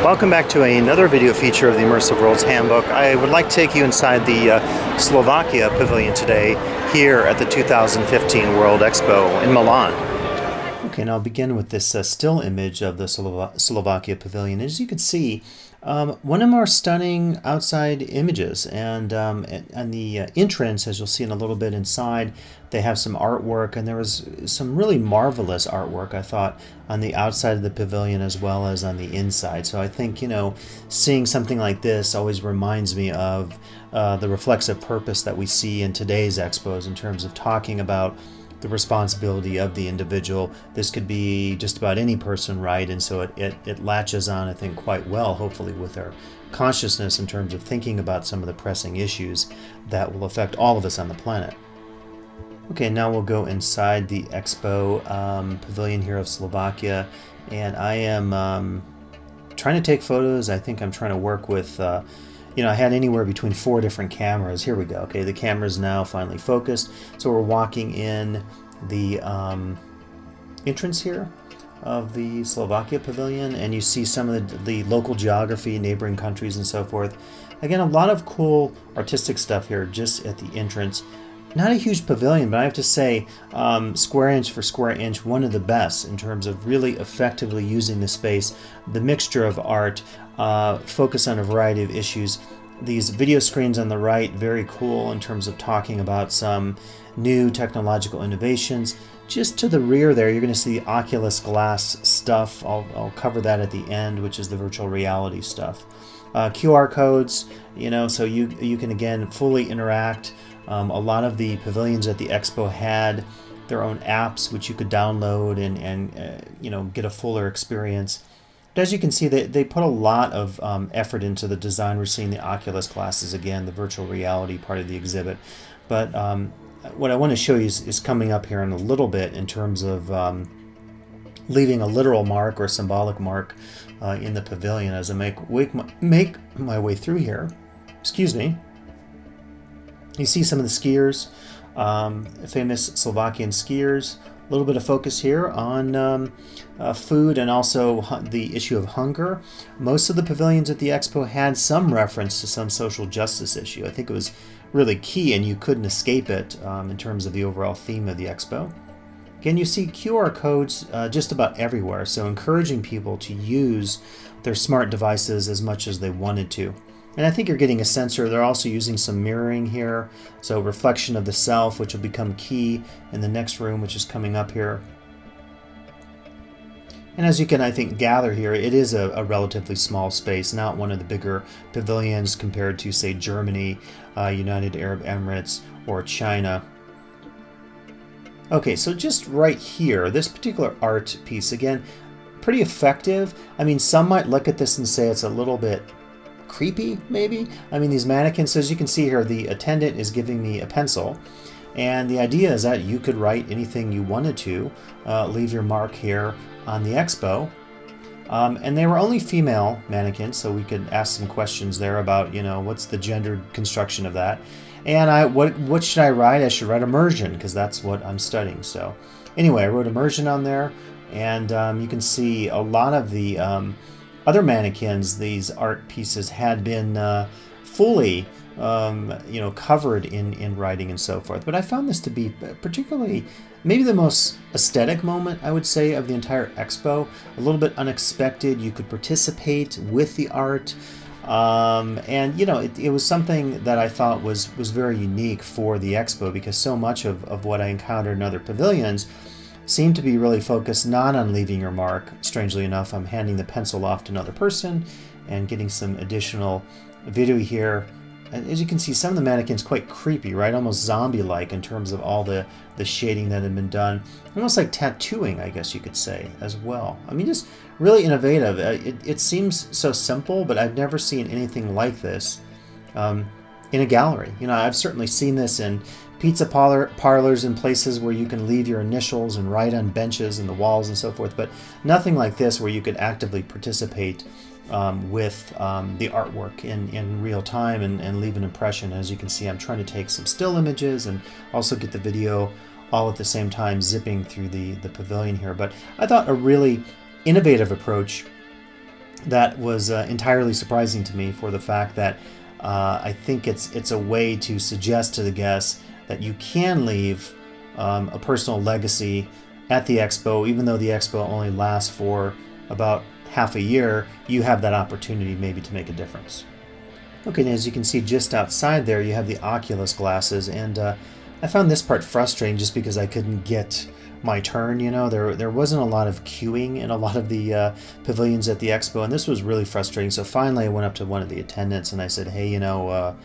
Welcome back to another video feature of the Immersive Worlds Handbook. I would like to take you inside the Slovakia Pavilion today here at the 2015 World Expo in Milan. Okay, now I'll begin with this still image of the Slovakia Pavilion. As you can see, one of the more stunning outside images, and the entrance, as you'll see in a little bit inside, they have some artwork, and there was some really marvelous artwork, I thought, on the outside of the pavilion as well as on the inside. So I think, seeing something like this always reminds me of the reflexive purpose that we see in today's expos in terms of talking about the responsibility of the individual. This could be just about any person, right? And so it latches on, I think, quite well, hopefully, with our consciousness in terms of thinking about some of the pressing issues that will affect all of us on the planet. Okay, now we'll go inside the Expo Pavilion here of Slovakia, and I am trying to take photos. I think I'm trying to work with I had anywhere between 4 different cameras. Here we go. Okay, the camera's now finally focused. So we're walking in the entrance here of the Slovakia Pavilion, and you see some of the local geography, neighboring countries, and so forth. Again, a lot of cool artistic stuff here just at the entrance. Not a huge pavilion, but I have to say, square inch for square inch, one of the best in terms of really effectively using the space, the mixture of art, focus on a variety of issues. These video screens on the right, very cool in terms of talking about some new technological innovations. Just to the rear there, you're going to see Oculus glass stuff. I'll cover that at the end, which is the virtual reality stuff. QR codes, so you can again fully interact. A lot of the pavilions at the Expo had their own apps which you could download and get a fuller experience. But as you can see, they put a lot of effort into the design. We're seeing the Oculus glasses again, the virtual reality part of the exhibit. But what I want to show you is coming up here in a little bit in terms of leaving a literal mark or symbolic mark in the pavilion as I make my way through here. Excuse me. You see some of the skiers, famous Slovakian skiers. A little bit of focus here on food and also the issue of hunger. Most of the pavilions at the Expo had some reference to some social justice issue. I think it was really key, and you couldn't escape it in terms of the overall theme of the Expo. Again, you see QR codes just about everywhere, so encouraging people to use their smart devices as much as they wanted to. And I think you're getting a sense here. They're also using some mirroring here, so reflection of the self, which will become key in the next room, which is coming up here. And as you can, I think, gather here, it is a relatively small space, not one of the bigger pavilions compared to, say, Germany, United Arab Emirates, or China. Okay, so just right here, this particular art piece, again, pretty effective. I mean, some might look at this and say it's a little bit creepy, maybe. I mean, these mannequins, so as you can see here, the attendant is giving me a pencil, and the idea is that you could write anything you wanted to, leave your mark here on the Expo. And they were only female mannequins, so we could ask some questions there about, what's the gendered construction of that. And what should I write? I should write immersion, because that's what I'm studying. So anyway, I wrote immersion on there, and you can see a lot of the other mannequins, these art pieces, had been fully covered in writing and so forth. But I found this to be particularly maybe the most aesthetic moment, I would say, of the entire Expo. A little bit unexpected. You could participate with the art. It was something that I thought was very unique for the Expo, because so much of what I encountered in other pavilions seemed to be really focused not on leaving your mark. Strangely enough, I'm handing the pencil off to another person and getting some additional video here. And as you can see, some of the mannequins quite creepy, right? Almost zombie-like in terms of all the shading that had been done. Almost like tattooing, I guess you could say, as well. I mean, just really innovative. It seems so simple, but I've never seen anything like this in a gallery. I've certainly seen this in pizza parlors and places where you can leave your initials and write on benches and the walls and so forth, but nothing like this where you could actively participate with the artwork in real time and leave an impression. As you can see, I'm trying to take some still images and also get the video all at the same time zipping through the pavilion here. But I thought a really innovative approach that was entirely surprising to me for the fact that I think it's a way to suggest to the guests that you can leave a personal legacy at the expo. Even though the expo only lasts for about half a year, you have that opportunity maybe to make a difference. Okay, and as you can see just outside there, you have the Oculus glasses, and I found this part frustrating just because I couldn't get my turn. You know, there wasn't a lot of queuing in a lot of the pavilions at the expo, and this was really frustrating. So finally I went up to one of the attendants and I said, hey, you know,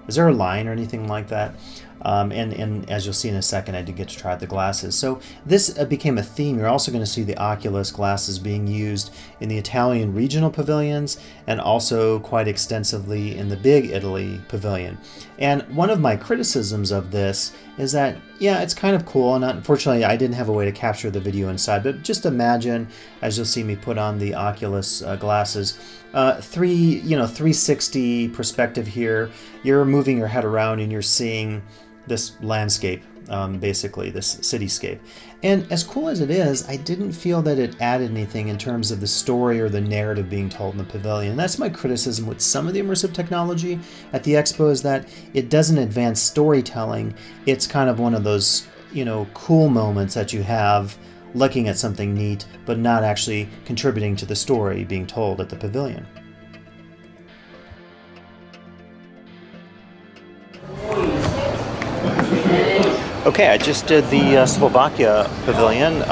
is there a line or anything like that? And as you'll see in a second, I did get to try the glasses. So this became a theme. You're also going to see the Oculus glasses being used in the Italian regional pavilions and also quite extensively in the Big Italy pavilion. And one of my criticisms of this is that, yeah, it's kind of cool, and unfortunately I didn't have a way to capture the video inside, but just imagine, as you'll see me put on the Oculus glasses, 360 perspective here. You're moving your head around and you're seeing this landscape, basically this cityscape. And as cool as it is, I didn't feel that it added anything in terms of the story or the narrative being told in the pavilion. And that's my criticism with some of the immersive technology at the expo, is that it doesn't advance storytelling. It's kind of one of those, you know, cool moments that you have looking at something neat, but not actually contributing to the story being told at the pavilion. Okay, I just did the Slovakia pavilion.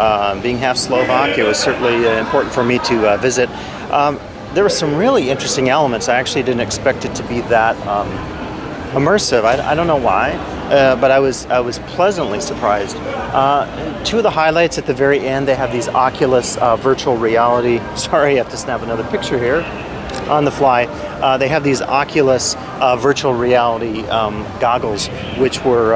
Being half Slovak, it was certainly important for me to visit. There were some really interesting elements. I actually didn't expect it to be that immersive. I don't know why, but I was pleasantly surprised. Two of the highlights at the very end, they have these Oculus virtual reality. Sorry, I have to snap another picture here on the fly. They have these Oculus virtual reality goggles, which were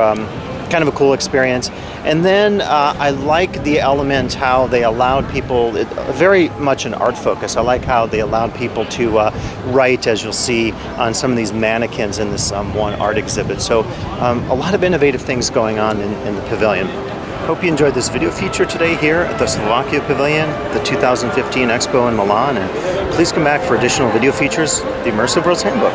kind of a cool experience. And then I like the element how they allowed people, very much an art focus. I like how they allowed people to write, as you'll see on some of these mannequins in this one art exhibit. So a lot of innovative things going on in the pavilion. Hope you enjoyed this video feature today here at the Slovakia Pavilion, the 2015 Expo in Milan, and please come back for additional video features, the Immersive Worlds Handbook.